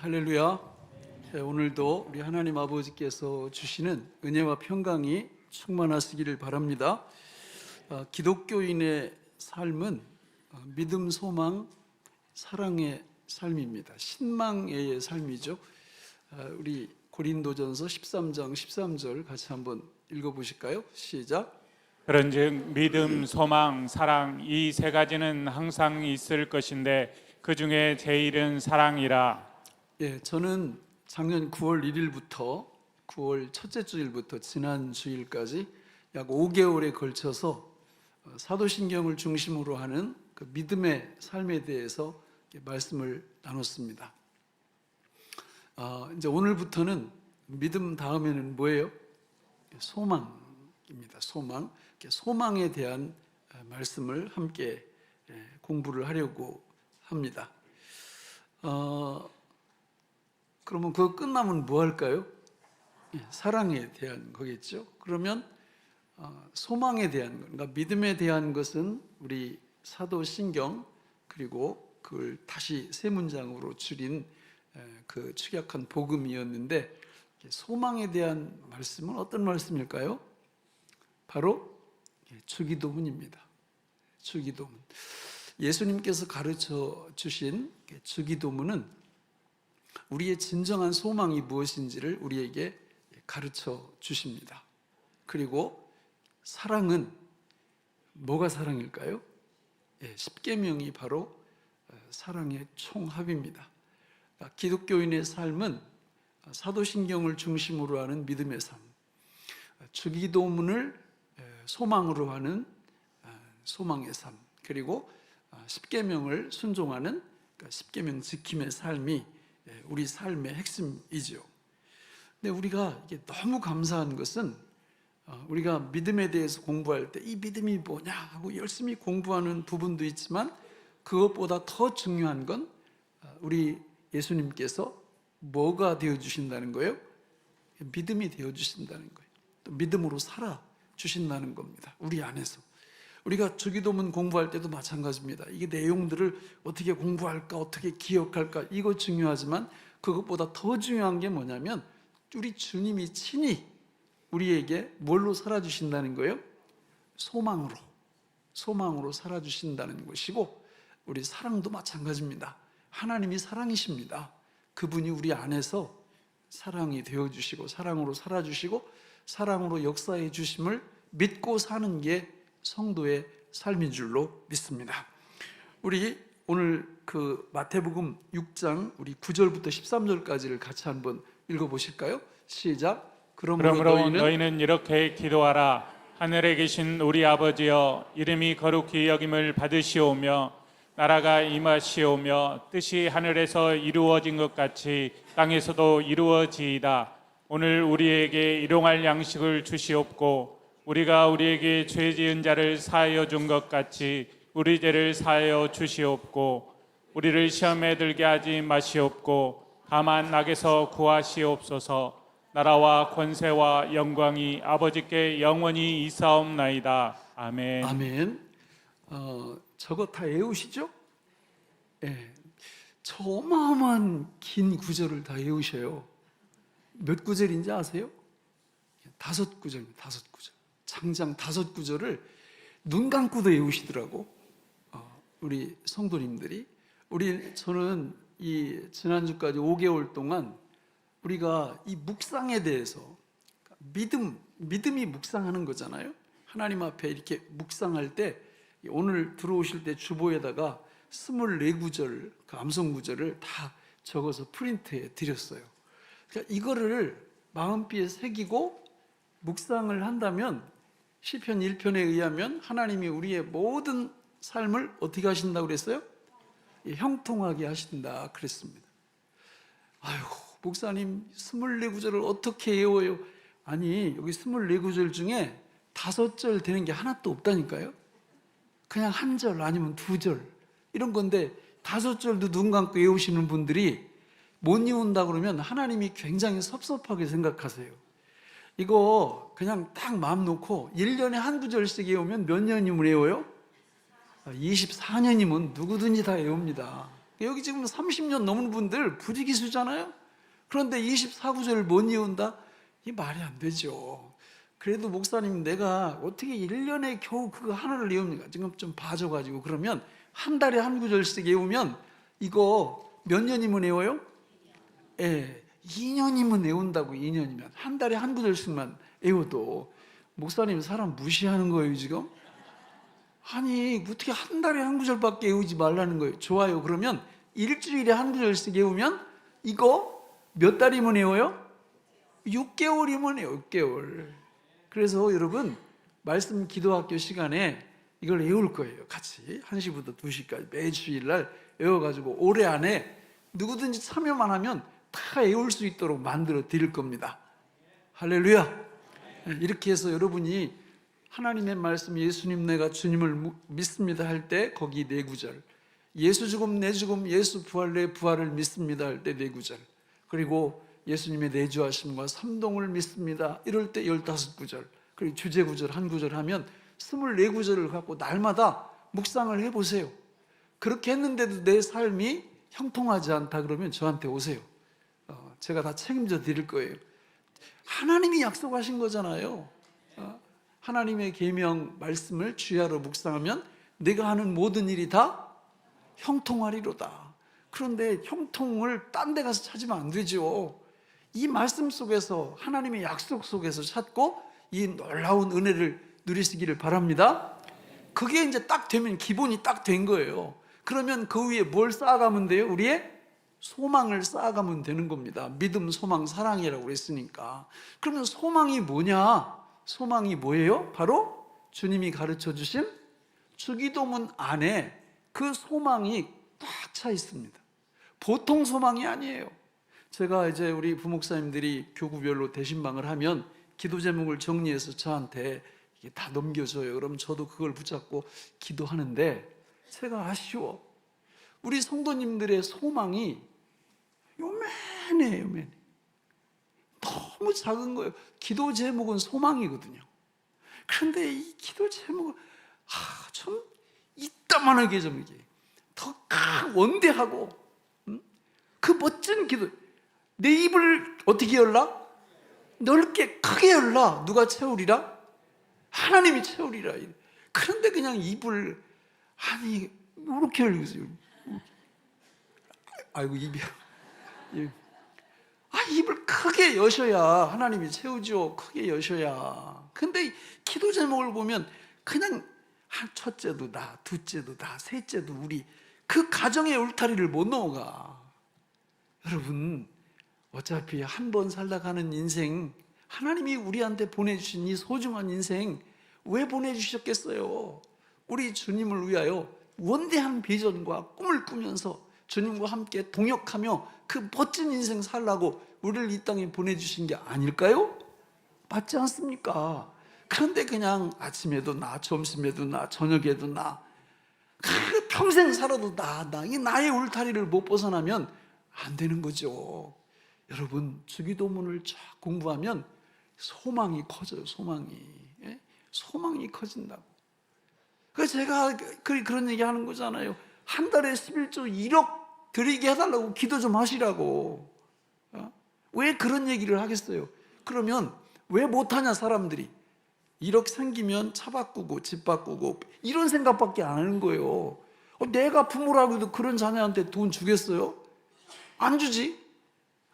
할렐루야. 오늘도 우리 하나님 아버지께서 주시는 은혜와 평강이 충만하시기를 바랍니다. 기독교인의 삶은 믿음, 소망, 사랑의 삶입니다. 신망의 삶이죠. 우리 고린도전서 13장 13절 같이 한번 읽어보실까요? 시작. 그런즉 믿음, 소망, 사랑 이 세 가지는 항상 있을 것인데 그 중에 제일은 사랑이라. 저는 작년 9월 1일부터 9월 첫째 주일부터 지난 주일까지 약 5개월에 걸쳐서 사도신경을 중심으로 하는 그 믿음의 삶에 대해서 말씀을 나눴습니다. 이제 오늘부터는 믿음 다음에는 뭐예요? 소망입니다. 소망. 소망에 대한 말씀을 함께 공부를 하려고 합니다. 그러면 그거 끝나면 뭐 할까요? 사랑에 대한 거겠죠. 그러면 소망에 대한 것, 그러니까 믿음에 대한 것은 우리 사도신경, 그리고 그걸 다시 세 문장으로 줄인 그 축약한 복음이었는데, 소망에 대한 말씀은 어떤 말씀일까요? 바로 주기도문입니다. 주기도문. 예수님께서 가르쳐 주신 주기도문은 우리의 진정한 소망이 무엇인지를 우리에게 가르쳐 주십니다. 그리고 사랑은 뭐가 사랑일까요? 십계명이 바로 사랑의 총합입니다. 기독교인의 삶은 사도신경을 중심으로 하는 믿음의 삶, 주기도문을 소망으로 하는 소망의 삶, 그리고 십계명을 순종하는 십계명 지킴의 삶이 우리 삶의 핵심이죠. 근데 우리가 이게 너무 감사한 것은 우리가 믿음에 대해서 공부할 때 이 믿음이 뭐냐 하고 열심히 공부하는 부분도 있지만, 그것보다 더 중요한 건 우리 예수님께서 뭐가 되어주신다는 거예요? 믿음이 되어주신다는 거예요. 또 믿음으로 살아주신다는 겁니다. 우리 안에서. 우리가 주기도문 공부할 때도 마찬가지입니다. 이게 내용들을 어떻게 공부할까, 어떻게 기억할까, 이거 중요하지만 그것보다 더 중요한 게 뭐냐면 우리 주님이 친히 우리에게 뭘로 살아주신다는 거예요? 소망으로 살아주신다는 것이고, 우리 사랑도 마찬가지입니다. 하나님이 사랑이십니다. 그분이 우리 안에서 사랑이 되어주시고 사랑으로 살아주시고 사랑으로 역사해 주심을 믿고 사는 게 성도의 삶인 줄로 믿습니다. 우리 오늘 그 마태복음 6장 우리 9절부터 13절까지를 같이 한번 읽어보실까요? 시작. 그러므로 너희는 이렇게 기도하라. 하늘에 계신 우리 아버지여, 이름이 거룩히 여김을 받으시오며 나라가 임하시오며 뜻이 하늘에서 이루어진 것 같이 땅에서도 이루어지이다. 오늘 우리에게 일용할 양식을 주시옵고 우리가 우리에게 죄 지은 자를 사하여 준 것 같이 우리 죄를 사하여 주시옵고 우리를 시험에 들게 하지 마시옵고 다만 악에서 구하시옵소서. 나라와 권세와 영광이 아버지께 영원히 있사옵나이다. 아멘. 아멘. 저거 다 외우시죠? 저 어마어마한 긴 구절을 다 외우셔요. 몇 구절인지 아세요? 5구절입니다. 5구절. 장장 5구절을 눈 감고도 외우시더라고. 우리 성도님들이. 저는 이 지난주까지 5개월 동안 우리가 이 묵상에 대해서, 믿음이 묵상하는 거잖아요. 하나님 앞에 이렇게 묵상할 때 오늘 들어오실 때 주보에다가 24구절 그 암송 구절을 다 적어서 프린트해 드렸어요. 그러니까 이거를 마음비에 새기고 묵상을 한다면 시편 1편에 의하면 하나님이 우리의 모든 삶을 어떻게 하신다고 그랬어요? 형통하게 하신다 그랬습니다. 아이고, 목사님 24구절을 어떻게 외워요? 아니, 여기 24구절 중에 5절 되는 게 하나도 없다니까요. 그냥 1절 아니면 2절 이런 건데 5절도 눈 감고 외우시는 분들이 못 외운다 그러면 하나님이 굉장히 섭섭하게 생각하세요. 이거 그냥 딱 마음 놓고 1년에 한 구절씩 외우면 몇 년이면 외워요? 24년이면 누구든지 다 외웁니다. 여기 지금 30년 넘은 분들 부지기수잖아요. 그런데 24구절을 못 이룬다? 이 말이 안 되죠. 그래도 목사님, 내가 어떻게 1년에 겨우 그거 하나를 외웁니까? 지금 좀 봐줘가지고. 그러면 한 달에 한 구절씩 외우면 이거 몇 년이면 외워요? 예, 2년이면 외운다고. 2년이면 한 달에 한 구절씩만 외워도. 목사님, 사람 무시하는 거예요 지금? 아니, 어떻게 한 달에 한 구절밖에 외우지 말라는 거예요. 좋아요. 그러면 일주일에 한 구절씩 외우면 이거 몇 달이면 외워요? 6개월이면 외워요. 6개월. 그래서 여러분, 말씀 기도학교 시간에 이걸 외울 거예요. 같이 1시부터 2시까지 매주일 날 외워가지고 올해 안에 누구든지 참여만 하면 다 외울 수 있도록 만들어 드릴 겁니다. 할렐루야. 이렇게 해서 여러분이 하나님의 말씀, 예수님 내가 주님을 믿습니다 할 때 거기 4구절, 예수 죽음 내 죽음 예수 부활 내 부활을 믿습니다 할 때 4구절, 그리고 예수님의 내주하심과 삼동을 믿습니다 이럴 때 15구절, 그리고 주제구절 한 구절 하면 24구절을 갖고 날마다 묵상을 해보세요. 그렇게 했는데도 내 삶이 형통하지 않다 그러면 저한테 오세요. 제가 다 책임져 드릴 거예요. 하나님이 약속하신 거잖아요. 하나님의 계명 말씀을 주야로 묵상하면 내가 하는 모든 일이 다 형통하리로다. 그런데 형통을 딴 데 가서 찾으면 안 되죠. 이 말씀 속에서, 하나님의 약속 속에서 찾고 이 놀라운 은혜를 누리시기를 바랍니다. 그게 이제 딱 되면 기본이 딱 된 거예요. 그러면 그 위에 뭘 쌓아가면 돼요? 우리의 소망을 쌓아가면 되는 겁니다. 믿음, 소망, 사랑이라고 그랬으니까. 그러면 소망이 뭐냐? 소망이 뭐예요? 바로 주님이 가르쳐 주신 주기도문 안에 그 소망이 꽉 차 있습니다. 보통 소망이 아니에요. 제가 이제 우리 부목사님들이 교구별로 대신방을 하면 기도 제목을 정리해서 저한테 이게 다 넘겨줘요. 그럼 저도 그걸 붙잡고 기도하는데 제가 아쉬워. 우리 성도님들의 소망이 요만해요, 요만해. 너무 작은 거예요. 기도 제목은 소망이거든요. 그런데 이 기도 제목을 좀 이따만하게 좀 이게 더 원대하고 그 멋진 기도. 내 입을 어떻게 열라? 넓게 크게 열라. 누가 채우리라? 하나님이 채우리라. 그런데 그냥 입을 이렇게 열고 있어요. 아이고 입이. 입을 크게 여셔야 하나님이 채우죠. 크게 여셔야. 근데 기도 제목을 보면 그냥 첫째도 나, 둘째도 나, 셋째도 우리, 그 가정의 울타리를 못 넘어가. 여러분, 어차피 한 번 살다가는 인생, 하나님이 우리한테 보내주신 이 소중한 인생 왜 보내주셨겠어요? 우리 주님을 위하여 원대한 비전과 꿈을 꾸면서 주님과 함께 동역하며 그 멋진 인생 살라고 우리를 이 땅에 보내주신 게 아닐까요? 맞지 않습니까? 그런데 그냥 아침에도 나, 점심에도 나, 저녁에도 나, 평생 살아도 이 나의 울타리를 못 벗어나면 안 되는 거죠. 여러분, 주기도문을 쫙 공부하면 소망이 커져요. 소망이 커진다고. 그래서 제가 그런 얘기 하는 거잖아요. 한 달에 11조 1억 드리게 해달라고 기도 좀 하시라고. 왜 그런 얘기를 하겠어요? 그러면 왜 못하냐, 사람들이. 1억 생기면 차 바꾸고 집 바꾸고 이런 생각밖에 안 하는 거예요. 내가 부모라고 해도 그런 자녀한테 돈 주겠어요? 안 주지?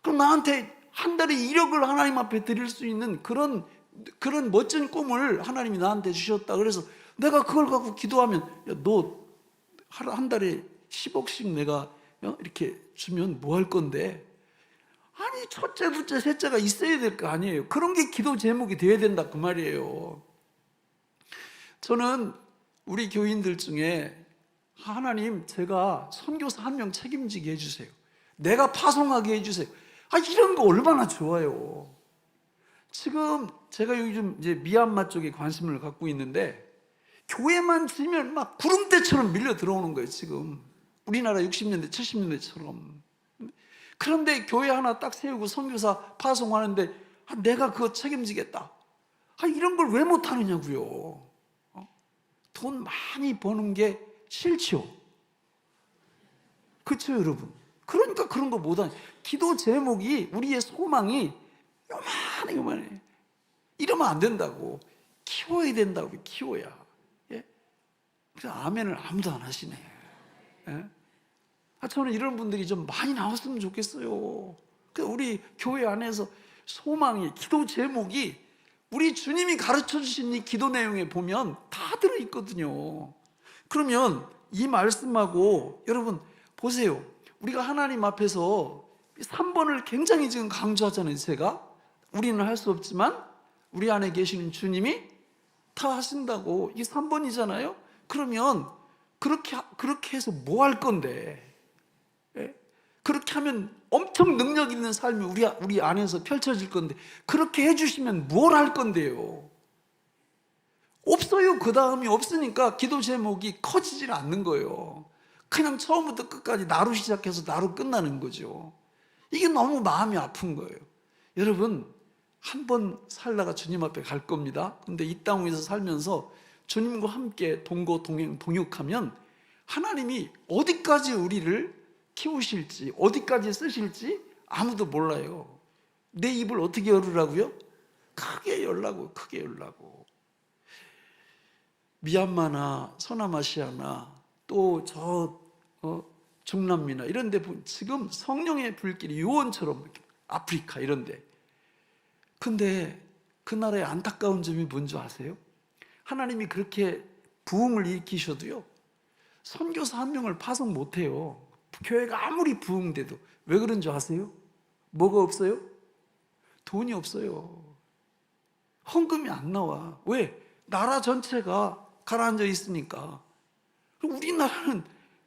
그럼 나한테 한 달에 1억을 하나님 앞에 드릴 수 있는 그런 멋진 꿈을 하나님이 나한테 주셨다. 그래서 내가 그걸 갖고 기도하면, 야, 너 한 달에 10억씩 내가 이렇게 주면 뭐 할 건데? 아니, 첫째, 둘째, 셋째가 있어야 될 거 아니에요. 그런 게 기도 제목이 돼야 된다 그 말이에요. 저는 우리 교인들 중에 하나님, 제가 선교사 한 명 책임지게 해주세요. 내가 파송하게 해주세요. 이런 거 얼마나 좋아요. 지금 제가 요즘 이제 미얀마 쪽에 관심을 갖고 있는데 교회만 지면 막 구름대처럼 밀려 들어오는 거예요. 지금 우리나라 60년대 70년대처럼. 그런데 교회 하나 딱 세우고 선교사 파송하는데 내가 그거 책임지겠다. 이런 걸 왜 못하느냐고요. 돈 많이 버는 게 싫죠. 그렇죠, 여러분? 그러니까 그런 거 못하는, 기도 제목이, 우리의 소망이 요만해. 이러면 안 된다고. 키워야 된다고. 키워야. 예? 그래서 아멘을 아무도 안 하시네. 예? 저는 이런 분들이 좀 많이 나왔으면 좋겠어요. 우리 교회 안에서 소망이, 기도 제목이 우리 주님이 가르쳐 주신 이 기도 내용에 보면 다 들어있거든요. 그러면 이 말씀하고 여러분 보세요. 우리가 하나님 앞에서 3번을 굉장히 지금 강조하잖아요. 제가 우리는 할 수 없지만 우리 안에 계시는 주님이 다 하신다고. 이 3번이잖아요. 그러면 그렇게 해서 뭐 할 건데? 예? 그렇게 하면 엄청 능력 있는 삶이 우리 안에서 펼쳐질 건데, 그렇게 해주시면 뭘 할 건데요? 없어요. 그 다음이 없으니까 기도 제목이 커지질 않는 거예요. 그냥 처음부터 끝까지 나로 시작해서 나로 끝나는 거죠. 이게 너무 마음이 아픈 거예요. 여러분, 한 번 살다가 주님 앞에 갈 겁니다. 근데 이 땅 위에서 살면서 주님과 함께 동거 동행 동역하면 하나님이 어디까지 우리를 키우실지, 어디까지 쓰실지 아무도 몰라요. 내 입을 어떻게 열으라고요? 크게 열라고. 크게 열라고. 미얀마나 서남아시아나 또 중남미나 이런 데 보면 지금 성령의 불길이 요원처럼, 아프리카 이런 데. 근데 그 나라의 안타까운 점이 뭔지 아세요? 하나님이 그렇게 부흥을 일으키셔도요, 선교사 한 명을 파송 못해요. 교회가 아무리 부흥돼도. 왜 그런 줄 아세요? 뭐가 없어요? 돈이 없어요. 헌금이 안 나와. 왜? 나라 전체가 가라앉아 있으니까. 우리나라는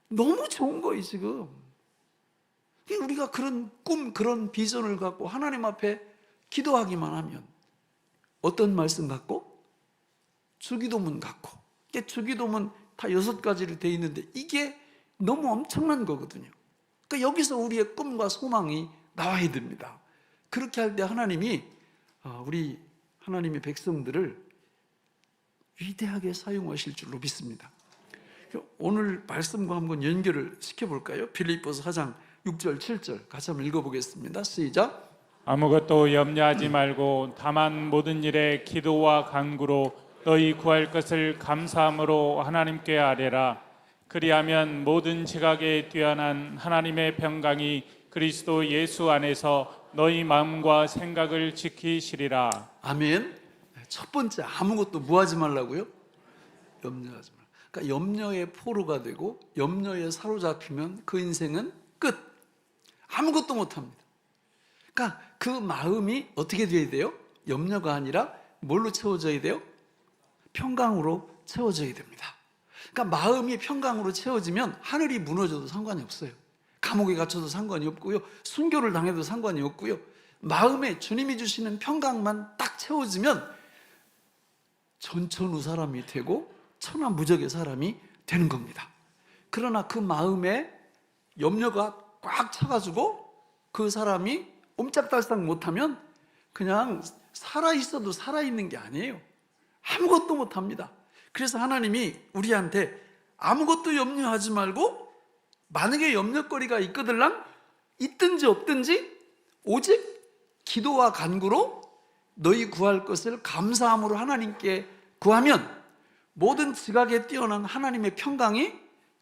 너무 좋은 거예요, 지금. 우리가 그런 꿈, 그런 비전을 갖고 하나님 앞에 기도하기만 하면, 어떤 말씀 갖고? 주기도문 갖고. 이게 주기도문 다 6가지로 되어 있는데 이게 너무 엄청난 거거든요. 그러니까 여기서 우리의 꿈과 소망이 나와야 됩니다. 그렇게 할 때 하나님이 우리 하나님의 백성들을 위대하게 사용하실 줄로 믿습니다. 오늘 말씀과 한번 연결을 시켜볼까요? 빌립보서 4장 6절 7절 같이 한번 읽어보겠습니다. 시작. 아무것도 염려하지 말고 다만 모든 일에 기도와 간구로 너희 구할 것을 감사함으로 하나님께 아뢰라. 그리하면 모든 지각에 뛰어난 하나님의 평강이 그리스도 예수 안에서 너희 마음과 생각을 지키시리라. 아멘. 첫 번째, 아무것도 뭐 하지 말라고요? 염려하지 말라. 그러니까 염려의 포로가 되고 염려에 사로잡히면 그 인생은 끝. 아무것도 못합니다. 그러니까 그 마음이 어떻게 돼야 돼요? 염려가 아니라 뭘로 채워져야 돼요? 평강으로 채워져야 됩니다. 그러니까 마음이 평강으로 채워지면 하늘이 무너져도 상관이 없어요. 감옥에 갇혀도 상관이 없고요, 순교를 당해도 상관이 없고요. 마음에 주님이 주시는 평강만 딱 채워지면 전천후 사람이 되고 천하무적의 사람이 되는 겁니다. 그러나 그 마음에 염려가 꽉 차가지고 그 사람이 옴짝달싹 못하면 그냥 살아있어도 살아있는 게 아니에요. 아무것도 못합니다. 그래서 하나님이 우리한테 아무것도 염려하지 말고, 만약에 염려거리가 있거들랑 있든지 없든지 오직 기도와 간구로 너희 구할 것을 감사함으로 하나님께 구하면 모든 지각에 뛰어난 하나님의 평강이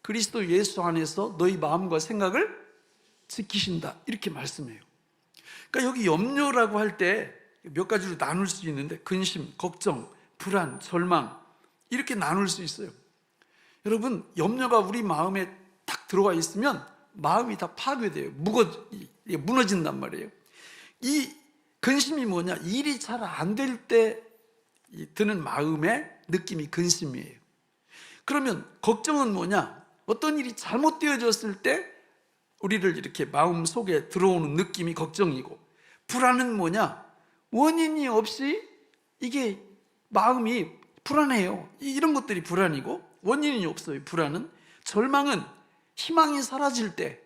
그리스도 예수 안에서 너희 마음과 생각을 지키신다, 이렇게 말씀해요. 그러니까 여기 염려라고 할 때 몇 가지로 나눌 수 있는데, 근심, 걱정, 불안, 절망, 이렇게 나눌 수 있어요. 여러분, 염려가 우리 마음에 딱 들어와 있으면 마음이 다 파괴돼요. 무너진단 말이에요. 이 근심이 뭐냐? 일이 잘 안 될 때 드는 마음의 느낌이 근심이에요. 그러면 걱정은 뭐냐? 어떤 일이 잘못되어졌을 때 우리를 이렇게 마음 속에 들어오는 느낌이 걱정이고, 불안은 뭐냐? 원인이 없이 이게 마음이 불안해요. 이런 것들이 불안이고, 원인이 없어요, 불안은. 절망은 희망이 사라질 때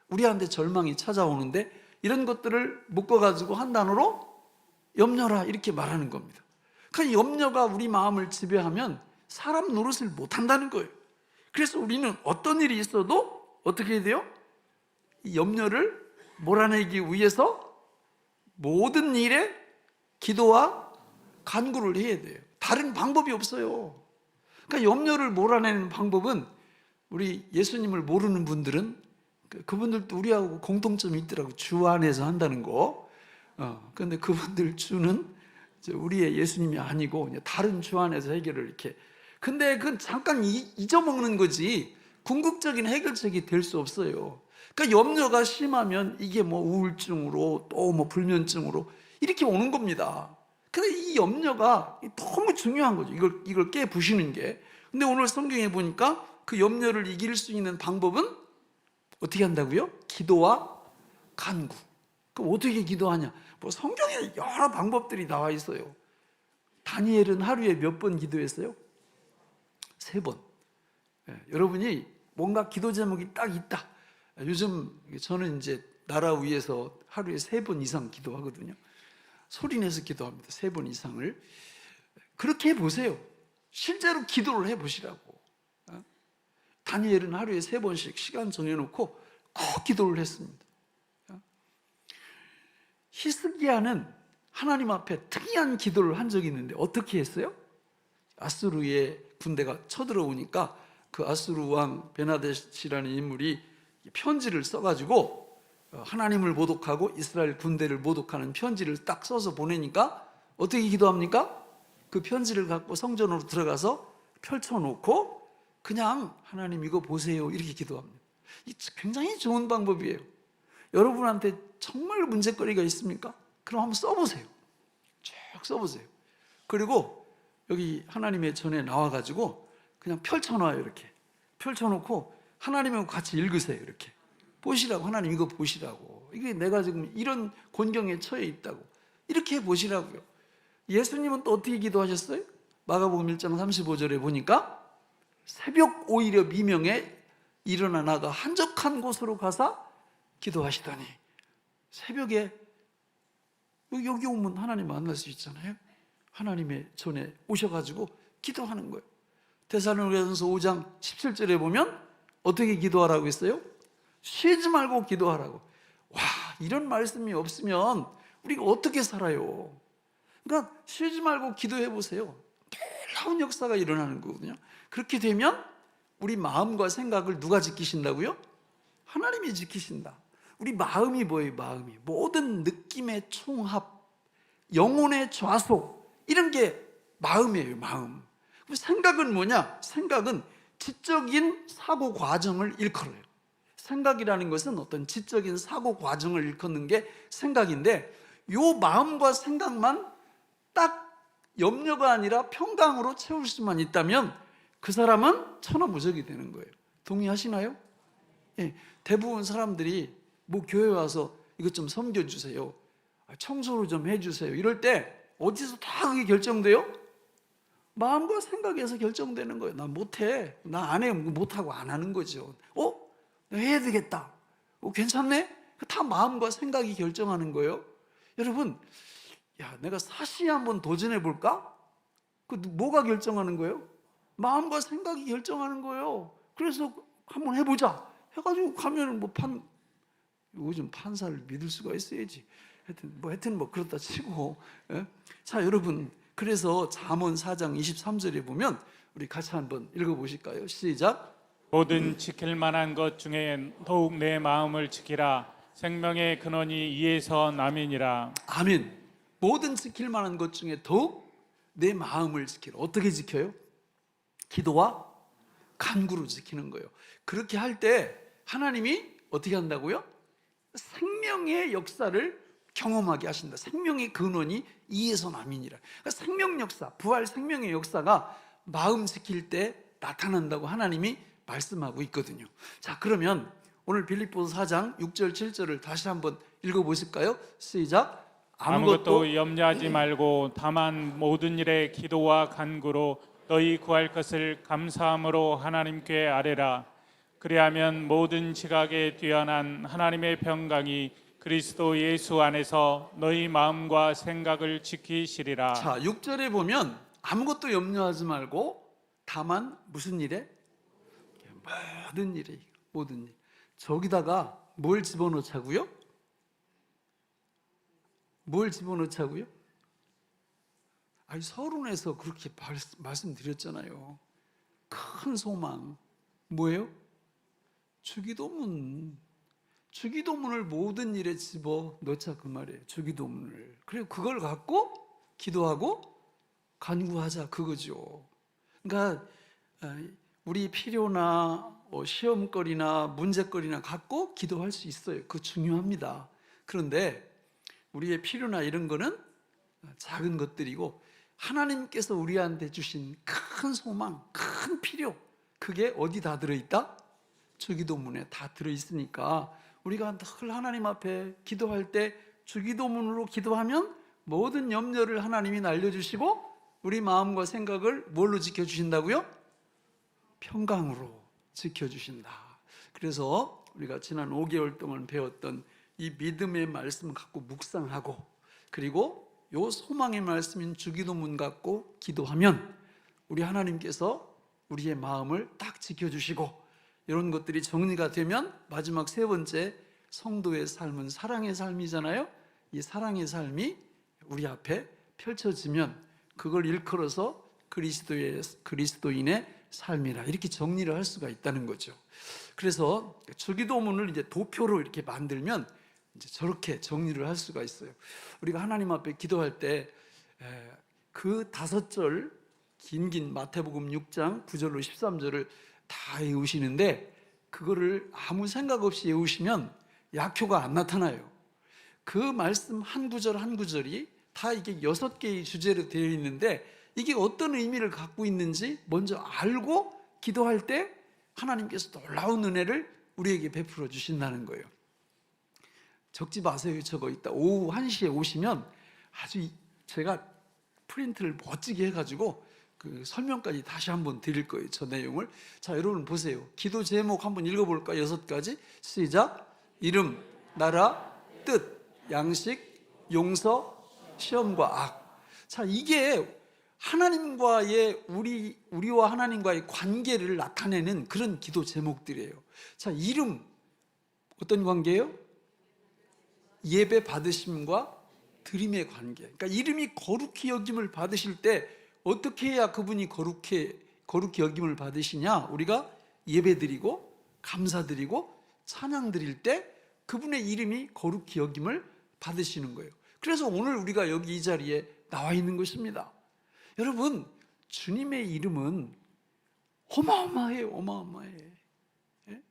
우리한테 절망이 찾아오는데, 이런 것들을 묶어가지고 한 단어로 염려라, 이렇게 말하는 겁니다. 그러니까 염려가 우리 마음을 지배하면 사람 노릇을 못한다는 거예요. 그래서 우리는 어떤 일이 있어도 어떻게 해야 돼요? 이 염려를 몰아내기 위해서 모든 일에 기도와 간구를 해야 돼요. 다른 방법이 없어요. 그러니까 염려를 몰아내는 방법은 우리 예수님을 모르는 분들은 그분들도 우리하고 공통점이 있더라고요. 주 안에서 한다는 거. 그런데 그분들 주는 우리의 예수님이 아니고 다른 주 안에서 해결을 이렇게. 근데 그건 잠깐 잊어먹는 거지 궁극적인 해결책이 될 수 없어요. 그러니까 염려가 심하면 이게 뭐 우울증으로 또 뭐 불면증으로 이렇게 오는 겁니다. 근데 이 염려가 너무 중요한 거죠. 이걸 깨부시는 게. 근데 오늘 성경에 보니까 그 염려를 이길 수 있는 방법은 어떻게 한다고요? 기도와 간구. 그럼 어떻게 기도하냐? 뭐 성경에 여러 방법들이 나와 있어요. 다니엘은 하루에 몇 번 기도했어요? 3번. 여러분이 뭔가 기도 제목이 딱 있다. 요즘 저는 이제 나라 위해서 하루에 3번 이상 기도하거든요. 소리내서 기도합니다. 3번 이상을. 그렇게 해보세요. 실제로 기도를 해보시라고. 다니엘은 하루에 3번씩 시간 정해놓고 꼭 기도를 했습니다. 히스기야는 하나님 앞에 특이한 기도를 한 적이 있는데 어떻게 했어요? 아수르의 군대가 쳐들어오니까 그 아수르 왕 베나데시라는 인물이 편지를 써가지고 하나님을 모독하고 이스라엘 군대를 모독하는 편지를 딱 써서 보내니까 어떻게 기도합니까? 그 편지를 갖고 성전으로 들어가서 펼쳐놓고 그냥 하나님 이거 보세요 이렇게 기도합니다. 이 굉장히 좋은 방법이에요. 여러분한테 정말 문제거리가 있습니까? 그럼 한번 써보세요. 쭉 써보세요. 그리고 여기 하나님의 전에 나와가지고 그냥 펼쳐놔요. 이렇게 펼쳐놓고 하나님하고 같이 읽으세요. 이렇게 보시라고. 하나님 이거 보시라고. 이게 내가 지금 이런 곤경에 처해 있다고. 이렇게 보시라고요. 예수님은 또 어떻게 기도하셨어요? 마가복음 1장 35절에 보니까 새벽 오히려 미명에 일어나 나가 한적한 곳으로 가서 기도하시더니 새벽에 여기 오면 하나님 만날 수 있잖아요. 하나님의 전에 오셔가지고 기도하는 거예요. 데살로니가전서 5장 17절에 보면 어떻게 기도하라고 했어요? 쉬지 말고 기도하라고. 와, 이런 말씀이 없으면 우리가 어떻게 살아요? 그러니까 쉬지 말고 기도해 보세요. 놀라운 역사가 일어나는 거거든요. 그렇게 되면 우리 마음과 생각을 누가 지키신다고요? 하나님이 지키신다. 우리 마음이 뭐예요? 마음이 모든 느낌의 총합, 영혼의 좌속, 이런 게 마음이에요. 마음. 생각은 뭐냐? 생각은 지적인 사고 과정을 일컬어요. 생각이라는 것은 어떤 지적인 사고 과정을 일컫는 게 생각인데, 요 마음과 생각만 딱 염려가 아니라 평강으로 채울 수만 있다면 그 사람은 천하무적이 되는 거예요. 동의하시나요? 예, 대부분 사람들이 뭐 교회 와서 이것 좀 섬겨주세요, 청소를 좀 해주세요, 이럴 때 어디서 다 그게 결정돼요? 마음과 생각에서 결정되는 거예요. 나 못해, 나 안 해, 못하고 안 하는 거죠. 내가 해야 되겠다, 괜찮네? 다 마음과 생각이 결정하는 거예요. 여러분, 내가 사시 한번 도전해 볼까? 그 뭐가 결정하는 거예요? 마음과 생각이 결정하는 거예요. 그래서 한번 해보자 해가지고 가면 요즘 판사를 믿을 수가 있어야지. 하여튼 그렇다 치고. 예? 자, 여러분, 그래서 잠언 4장 23절에 보면 우리 같이 한번 읽어보실까요? 시작. 모든 지킬 만한 것 중에 더욱 내 마음을 지키라. 생명의 근원이 이에서 남이니라. 아멘. 모든 지킬 만한 것 중에 더욱 내 마음을 지키라. 어떻게 지켜요? 기도와 간구로 지키는 거예요. 그렇게 할 때 하나님이 어떻게 한다고요? 생명의 역사를 경험하게 하신다. 생명의 근원이 이에서 남이니라. 그러니까 생명 역사, 부활 생명의 역사가 마음 지킬 때 나타난다고 하나님이 말씀하고 있거든요. 자, 그러면 오늘 빌립보서 4장 6절 7절을 다시 한번 읽어보실까요? 시작. 아무것도 염려하지 말고 다만 모든 일에 기도와 간구로 너희 구할 것을 감사함으로 하나님께 아뢰라. 그리하면 모든 지각에 뛰어난 하나님의 평강이 그리스도 예수 안에서 너희 마음과 생각을 지키시리라. 자, 6절에 보면 아무것도 염려하지 말고 다만 무슨 일에? 모든 일에. 모든 일. 저기다가 뭘 집어넣자고요? 뭘 집어넣자고요? 아니, 서론에서 그렇게 말씀드렸잖아요. 큰 소망 뭐예요? 주기도문. 주기도문을 모든 일에 집어넣자 그 말이에요. 주기도문을. 그리고 그걸 갖고 기도하고 간구하자 그거죠. 그러니까 우리 필요나 시험거리나 문제거리나 갖고 기도할 수 있어요. 그거 중요합니다. 그런데 우리의 필요나 이런 거는 작은 것들이고, 하나님께서 우리한테 주신 큰 소망, 큰 필요, 그게 어디 다 들어있다? 주기도문에 다 들어있으니까 우리가 늘 하나님 앞에 기도할 때 주기도문으로 기도하면 모든 염려를 하나님이 날려주시고 우리 마음과 생각을 뭘로 지켜주신다고요? 평강으로 지켜주신다. 그래서 우리가 지난 5개월 동안 배웠던 이 믿음의 말씀 갖고 묵상하고, 그리고 요 소망의 말씀인 주기도문 갖고 기도하면 우리 하나님께서 우리의 마음을 딱 지켜주시고, 이런 것들이 정리가 되면 마지막 세 번째, 성도의 삶은 사랑의 삶이잖아요. 이 사랑의 삶이 우리 앞에 펼쳐지면 그걸 일컬어서 그리스도인의 삶이라 이렇게 정리를 할 수가 있다는 거죠. 그래서 주기도문을 이제 도표로 이렇게 만들면 이제 저렇게 정리를 할 수가 있어요. 우리가 하나님 앞에 기도할 때 그 5절 긴 마태복음 6장 9절로 13절을 다 외우시는데, 그거를 아무 생각 없이 외우시면 약효가 안 나타나요. 그 말씀 한 구절 한 구절이 다 이게 6개의 주제로 되어 있는데, 이게 어떤 의미를 갖고 있는지 먼저 알고 기도할 때 하나님께서 놀라운 은혜를 우리에게 베풀어 주신다는 거예요. 적지 마세요. 저거 있다. 오후 1시에 오시면 아주 제가 프린트를 멋지게 해가지고 그 설명까지 다시 한번 드릴 거예요. 저 내용을. 자, 여러분 보세요. 기도 제목 한번 읽어볼까? 6가지. 시작. 이름, 나라, 뜻, 양식, 용서, 시험과 악. 자, 이게 하나님과의 우리와 하나님과의 관계를 나타내는 그런 기도 제목들이에요. 자, 이름 어떤 관계예요? 예배 받으심과 드림의 관계. 그러니까 이름이 거룩히 여김을 받으실 때 어떻게 해야 그분이 거룩히 여김을 받으시냐? 우리가 예배드리고 감사드리고 찬양드릴 때 그분의 이름이 거룩히 여김을 받으시는 거예요. 그래서 오늘 우리가 여기 이 자리에 나와 있는 것입니다. 여러분, 주님의 이름은 어마어마해요. 어마어마해. 예?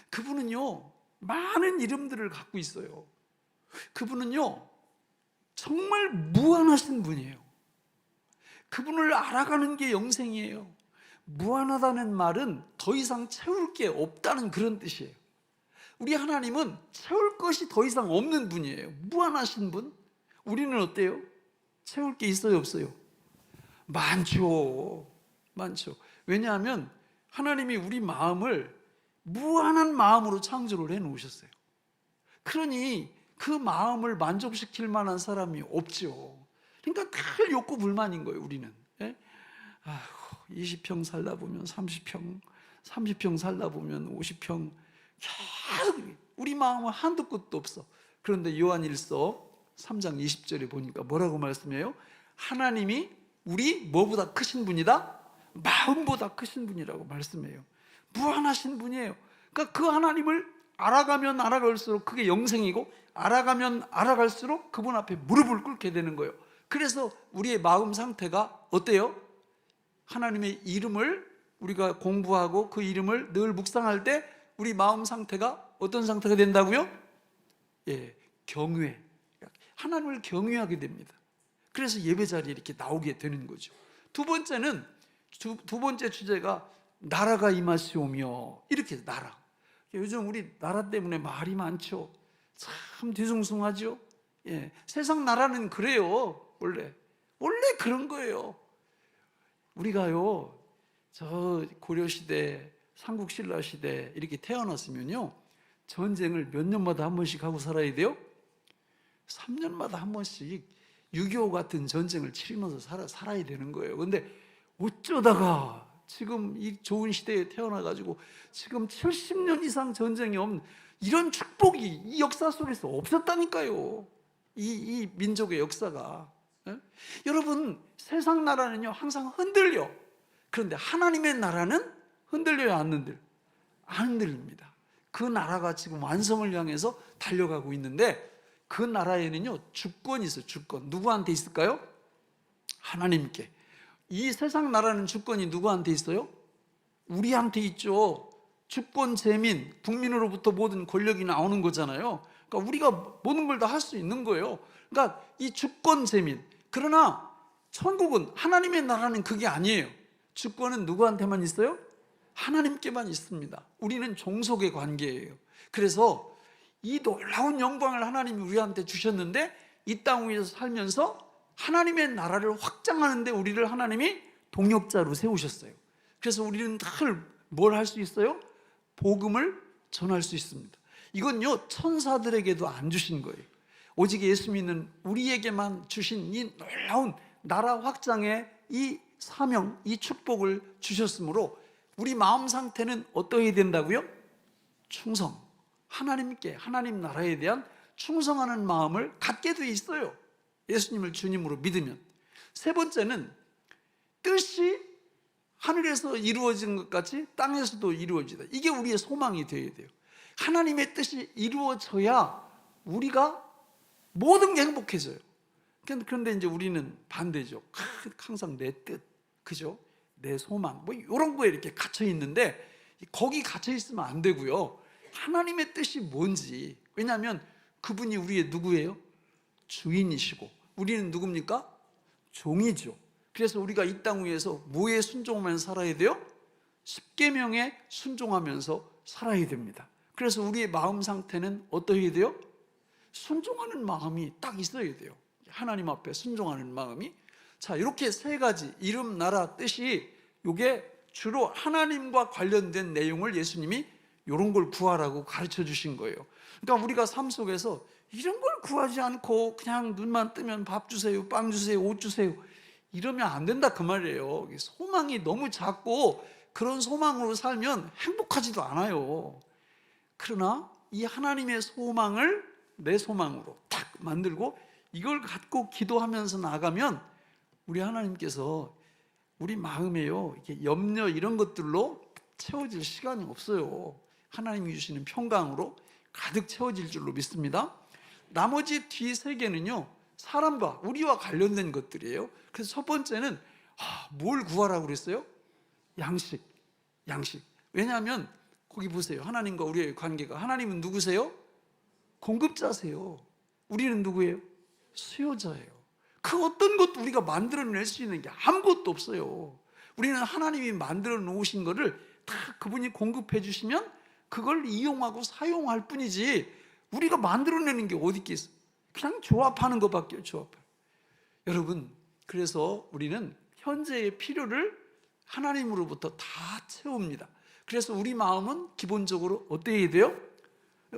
그분은요, 많은 이름들을 갖고 있어요. 그분은요, 정말 무한하신 분이에요. 그분을 알아가는 게 영생이에요. 무한하다는 말은 더 이상 채울 게 없다는 그런 뜻이에요. 우리 하나님은 채울 것이 더 이상 없는 분이에요. 무한하신 분. 우리는 어때요? 채울 게 있어요, 없어요? 많죠. 많죠. 왜냐하면 하나님이 우리 마음을 무한한 마음으로 창조를 해 놓으셨어요. 그러니 그 마음을 만족시킬 만한 사람이 없죠. 그러니까 늘 욕구 불만인 거예요, 우리는. 예? 20평 살다 보면 30평, 30평 살다 보면 50평. 계속 우리 마음은 한도 끝도 없어. 그런데 요한일서 3장 20절에 보니까 뭐라고 말씀해요? 하나님이 우리 뭐보다 크신 분이다? 마음보다 크신 분이라고 말씀해요. 무한하신 분이에요. 그러니까 그 하나님을 알아가면 알아갈수록 그게 영생이고, 알아가면 알아갈수록 그분 앞에 무릎을 꿇게 되는 거예요. 그래서 우리의 마음 상태가 어때요? 하나님의 이름을 우리가 공부하고 그 이름을 늘 묵상할 때 우리 마음 상태가 어떤 상태가 된다고요? 예, 경외. 하나님을 경외하게 됩니다. 그래서 예배 자리에 이렇게 나오게 되는 거죠. 두 번째는, 두 번째 주제가 나라가 임하시오며, 이렇게 나라. 요즘 우리 나라 때문에 말이 많죠. 참 뒤숭숭하죠. 예, 세상 나라는 그래요. 원래 그런 거예요. 우리가요, 저 고려시대, 삼국신라시대 이렇게 태어났으면요, 전쟁을 몇 년마다 한 번씩 하고 살아야 돼요? 3년마다 한 번씩 6.25 같은 전쟁을 치르면서 살아야 되는 거예요. 근데 어쩌다가 지금 이 좋은 시대에 태어나가지고 지금 70년 이상 전쟁이 없는, 이런 축복이 이 역사 속에서 없었다니까요. 이 민족의 역사가. 예? 여러분, 세상 나라는요 항상 흔들려. 그런데 하나님의 나라는 흔들려요, 안 흔들립니다. 그 나라가 지금 완성을 향해서 달려가고 있는데, 그 나라에는요 주권이 있어요. 주권. 누구한테 있을까요? 하나님께. 이 세상 나라는 주권이 누구한테 있어요? 우리한테 있죠. 주권 재민, 국민으로부터 모든 권력이 나오는 거잖아요. 그러니까 우리가 모든 걸 다 할 수 있는 거예요. 그러니까 이 주권 재민. 그러나 천국은, 하나님의 나라는 그게 아니에요. 주권은 누구한테만 있어요? 하나님께만 있습니다. 우리는 종속의 관계예요. 그래서 이 놀라운 영광을 하나님이 우리한테 주셨는데, 이 땅 위에서 살면서 하나님의 나라를 확장하는데 우리를 하나님이 동역자로 세우셨어요. 그래서 우리는 늘 뭘 할 수 있어요? 복음을 전할 수 있습니다. 이건요 천사들에게도 안 주신 거예요. 오직 예수 믿는 우리에게만 주신 이 놀라운 나라 확장의 이 사명, 이 축복을 주셨으므로 우리 마음 상태는 어떠해야 된다고요? 충성. 하나님께, 하나님 나라에 대한 충성하는 마음을 갖게 돼 있어요. 예수님을 주님으로 믿으면. 세 번째는 뜻이 하늘에서 이루어진 것 같이 땅에서도 이루어지다. 이게 우리의 소망이 되어야 돼요. 하나님의 뜻이 이루어져야 우리가 모든 게 행복해져요. 그런데 이제 우리는 반대죠. 항상 내 뜻, 그죠? 내 소망, 뭐 이런 거에 이렇게 갇혀 있는데, 거기 갇혀 있으면 안 되고요. 하나님의 뜻이 뭔지. 왜냐하면 그분이 우리의 누구예요? 주인이시고, 우리는 누굽니까? 종이죠. 그래서 우리가 이 땅 위에서 뭐에 순종하면서 살아야 돼요? 십계명에 순종하면서 살아야 됩니다. 그래서 우리의 마음 상태는 어떠해야 돼요? 순종하는 마음이 딱 있어야 돼요. 하나님 앞에 순종하는 마음이. 자, 이렇게 세 가지 이름, 나라, 뜻이, 이게 주로 하나님과 관련된 내용을 예수님이 이런 걸 구하라고 가르쳐 주신 거예요. 그러니까 우리가 삶 속에서 이런 걸 구하지 않고 그냥 눈만 뜨면 밥 주세요, 빵 주세요, 옷 주세요, 이러면 안 된다 그 말이에요. 소망이 너무 작고 그런 소망으로 살면 행복하지도 않아요. 그러나 이 하나님의 소망을 내 소망으로 딱 만들고 이걸 갖고 기도하면서 나가면 우리 하나님께서 우리 마음에요, 이렇게 염려 이런 것들로 채워질 시간이 없어요. 하나님이 주시는 평강으로 가득 채워질 줄로 믿습니다. 나머지 뒤 세 개는요 사람과, 우리와 관련된 것들이에요. 그래서 첫 번째는 뭘 구하라고 그랬어요? 양식. 왜냐하면 거기 보세요. 하나님과 우리의 관계가, 하나님은 누구세요? 공급자세요. 우리는 누구예요? 수요자예요. 그 어떤 것도 우리가 만들어낼 수 있는 게 아무것도 없어요. 우리는 하나님이 만들어 놓으신 거를 다 그분이 공급해 주시면 그걸 이용하고 사용할 뿐이지, 우리가 만들어내는 게 어디 있겠어요? 그냥 조합하는 것밖에 없어요. 여러분, 그래서 우리는 현재의 필요를 하나님으로부터 다 채웁니다. 그래서 우리 마음은 기본적으로 어때야 돼요?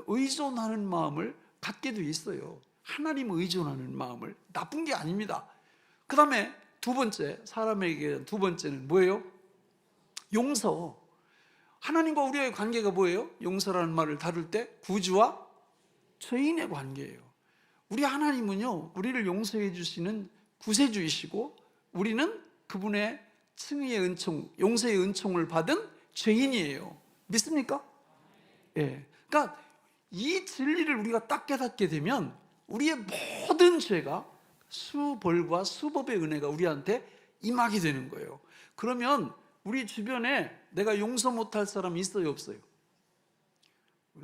의존하는 마음을 갖게 돼 있어요. 하나님 의존하는 마음을. 나쁜 게 아닙니다. 그 다음에 두 번째, 사람에게 두 번째는 뭐예요? 용서. 하나님과 우리의 관계가 뭐예요? 용서라는 말을 다룰 때 구주와 죄인의 관계예요. 우리 하나님은요 우리를 용서해 주시는 구세주이시고, 우리는 그분의 칭의의 은총, 용서의 은총을 받은 죄인이에요. 믿습니까? 예. 그러니까 이 진리를 우리가 딱 깨닫게 되면 우리의 모든 죄가 수벌과 수법의 은혜가 우리한테 임하게 되는 거예요. 그러면 우리 주변에 내가 용서 못할 사람이 있어요, 없어요?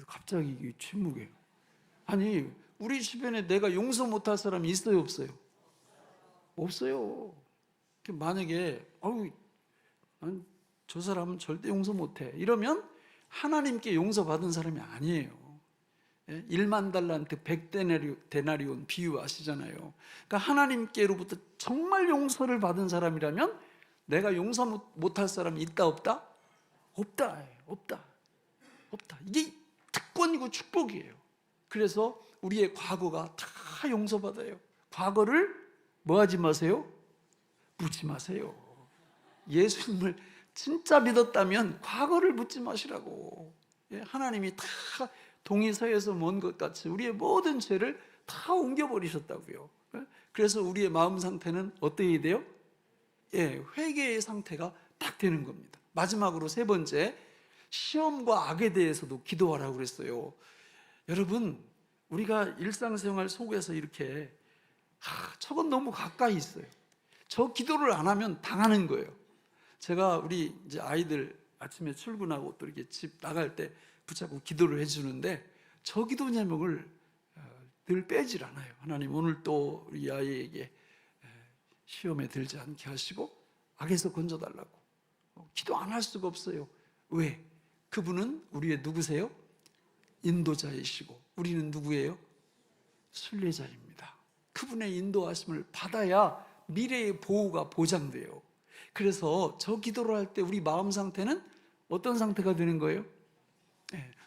갑자기 침묵이에요. 아니, 우리 주변에 내가 용서 못할 사람이 있어요, 없어요? 없어요. 만약에 난 저 사람은 절대 용서 못해 이러면 하나님께 용서받은 사람이 아니에요. 1만 달란트 100데나리온 비유 아시잖아요. 그러니까 하나님께로부터 정말 용서를 받은 사람이라면 내가 용서 못할 사람이 있다 없다? 없다. 이게 특권이고 축복이에요. 그래서 우리의 과거가 다 용서받아요. 과거를 뭐 하지 마세요? 묻지 마세요. 예수님을 진짜 믿었다면 과거를 묻지 마시라고. 하나님이 다 동이서에서 먼 것 같이 우리의 모든 죄를 다 옮겨버리셨다고요. 그래서 우리의 마음 상태는 어떠해야 돼요? 회개의 상태가 딱 되는 겁니다. 마지막으로 세 번째, 시험과 악에 대해서도 기도하라고 그랬어요. 여러분, 우리가 일상생활 속에서 이렇게 저건 너무 가까이 있어요. 저 기도를 안 하면 당하는 거예요. 제가 우리 이제 아이들 아침에 출근하고 또 이렇게 집 나갈 때 붙잡고 기도를 해주는데 저 기도 제목을 늘 빼질 않아요. 하나님, 오늘 또 우리 아이에게 시험에 들지 않게 하시고 악에서 건져달라고. 기도 안 할 수가 없어요. 왜? 그분은 우리의 누구세요? 인도자이시고 우리는 누구예요? 순례자입니다. 그분의 인도하심을 받아야 미래의 보호가 보장돼요. 그래서 저 기도를 할 때 우리 마음 상태는 어떤 상태가 되는 거예요?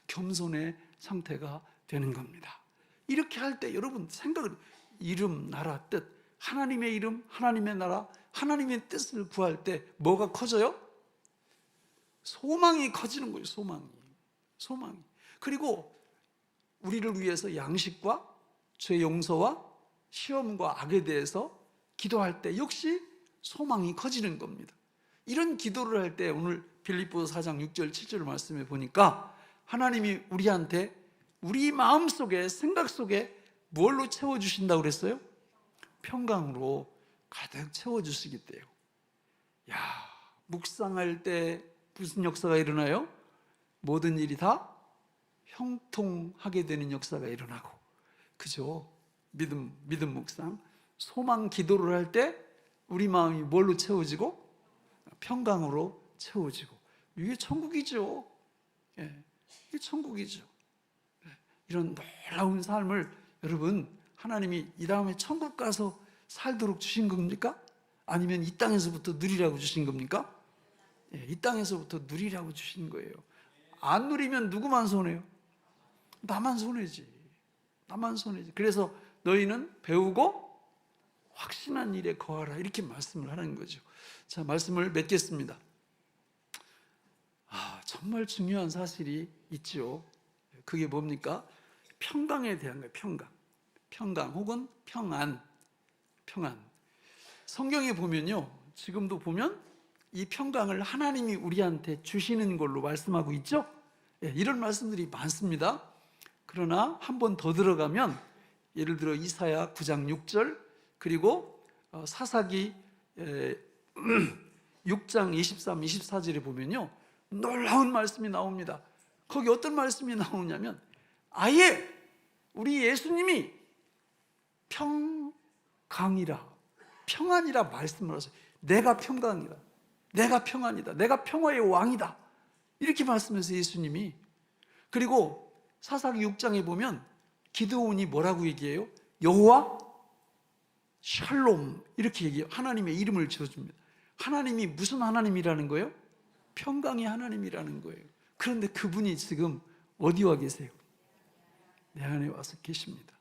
겸손의 상태가 되는 겁니다. 이렇게 할 때 여러분 생각을, 이름, 나라, 뜻, 하나님의 이름, 하나님의 나라, 하나님의 뜻을 구할 때 뭐가 커져요? 소망이 커지는 거예요. 소망이. 그리고 우리를 위해서 양식과 죄 용서와 시험과 악에 대해서 기도할 때 역시 소망이 커지는 겁니다. 이런 기도를 할 때 오늘 빌립보서 4장 6절 7절 말씀에 보니까 하나님이 우리한테 우리 마음속에, 생각 속에 뭘로 채워주신다고 그랬어요? 평강으로 가득 채워주시기 때요. 묵상할 때 무슨 역사가 일어나요? 모든 일이 다 형통하게 되는 역사가 일어나고, 그죠? 믿음 묵상, 소망 기도를 할 때 우리 마음이 뭘로 채워지고? 평강으로 채워지고. 이게 천국이죠. 이게 천국이죠. 이런 놀라운 삶을 여러분, 하나님이 이 다음에 천국 가서 살도록 주신 겁니까? 아니면 이 땅에서부터 누리라고 주신 겁니까? 이 땅에서부터 누리라고 주신 거예요. 안 누리면 누구만 손해요? 나만 손해지. 그래서 너희는 배우고 확신한 일에 거하라, 이렇게 말씀을 하는 거죠. 자, 말씀을 맺겠습니다. 정말 중요한 사실이 있죠. 그게 뭡니까? 평강에 대한 거예요. 평강 혹은 평안. 성경에 보면요, 지금도 보면 이 평강을 하나님이 우리한테 주시는 걸로 말씀하고 있죠. 이런 말씀들이 많습니다. 그러나 한 번 더 들어가면, 예를 들어 이사야 9장 6절, 그리고 사사기 6장 23, 24절에 보면요, 놀라운 말씀이 나옵니다. 거기 어떤 말씀이 나오냐면, 아예 우리 예수님이 평안이라 말씀을 하세요. 내가 평강이다, 내가 평안이다, 내가 평화의 왕이다, 이렇게 말씀해서 예수님이. 그리고 사사기 6장에 보면 기드온이 뭐라고 얘기해요? 여호와 샬롬, 이렇게 얘기해요. 하나님의 이름을 지어줍니다. 하나님이 무슨 하나님이라는 거예요? 평강의 하나님이라는 거예요. 그런데 그분이 지금 어디 와 계세요? 내 안에 와서 계십니다.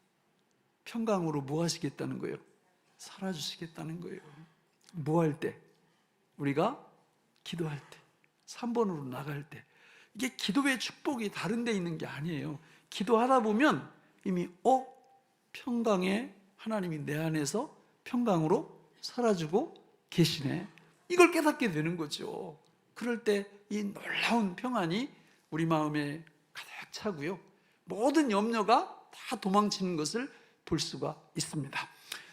평강으로 뭐 하시겠다는 거예요? 살아주시겠다는 거예요. 뭐 할 때? 우리가 기도할 때, 3번으로 나갈 때. 이게 기도의 축복이 다른 데 있는 게 아니에요. 기도하다 보면 이미 평강의 하나님이 내 안에서 평강으로 살아주고 계시네, 이걸 깨닫게 되는 거죠. 그럴 때 이 놀라운 평안이 우리 마음에 가득 차고요, 모든 염려가 다 도망치는 것을 볼 수가 있습니다.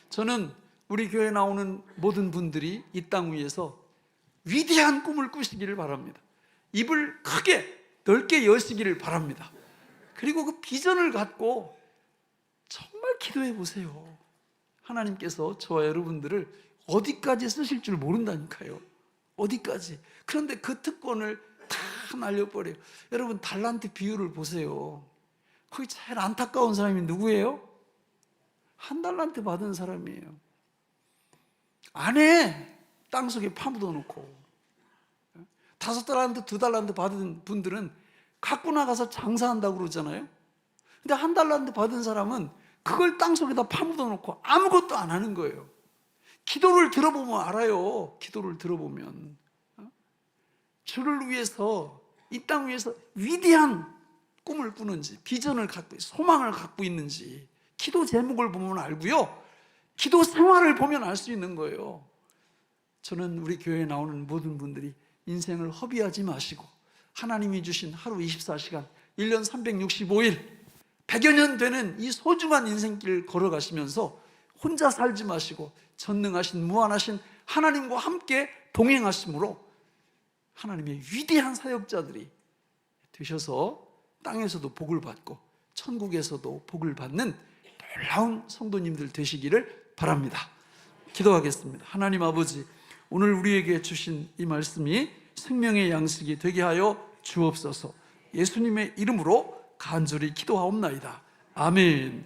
저는 우리 교회에 나오는 모든 분들이 이 땅 위에서 위대한 꿈을 꾸시기를 바랍니다. 입을 크게 넓게 여시기를 바랍니다. 그리고 그 비전을 갖고 정말 기도해 보세요. 하나님께서 저와 여러분들을 어디까지 쓰실 줄 모른다니까요. 어디까지. 그런데 그 특권을 다 날려버려요. 여러분, 달란트 비율을 보세요. 거기 제일 안타까운 사람이 누구예요? 1달란트 받은 사람이에요. 안에 땅속에 파묻어 놓고, 5달란트, 2달란트 받은 분들은 갖고 나가서 장사한다고 그러잖아요. 근데 1달란트 받은 사람은 그걸 땅속에다 파묻어 놓고 아무것도 안 하는 거예요. 기도를 들어보면 알아요. 기도를 들어보면 주를 위해서, 이 땅 위에서 위대한 꿈을 꾸는지, 비전을 갖고, 소망을 갖고 있는지 기도 제목을 보면 알고요, 기도 생활을 보면 알 수 있는 거예요. 저는 우리 교회에 나오는 모든 분들이 인생을 허비하지 마시고 하나님이 주신 하루 24시간, 1년 365일, 100여 년 되는 이 소중한 인생길을 걸어가시면서 혼자 살지 마시고 전능하신 무한하신 하나님과 함께 동행하심으로 하나님의 위대한 사역자들이 되셔서 땅에서도 복을 받고 천국에서도 복을 받는 놀라운 성도님들 되시기를 바랍니다. 기도하겠습니다. 하나님 아버지, 오늘 우리에게 주신 이 말씀이 생명의 양식이 되게 하여 주옵소서. 예수님의 이름으로 간절히 기도하옵나이다. 아멘.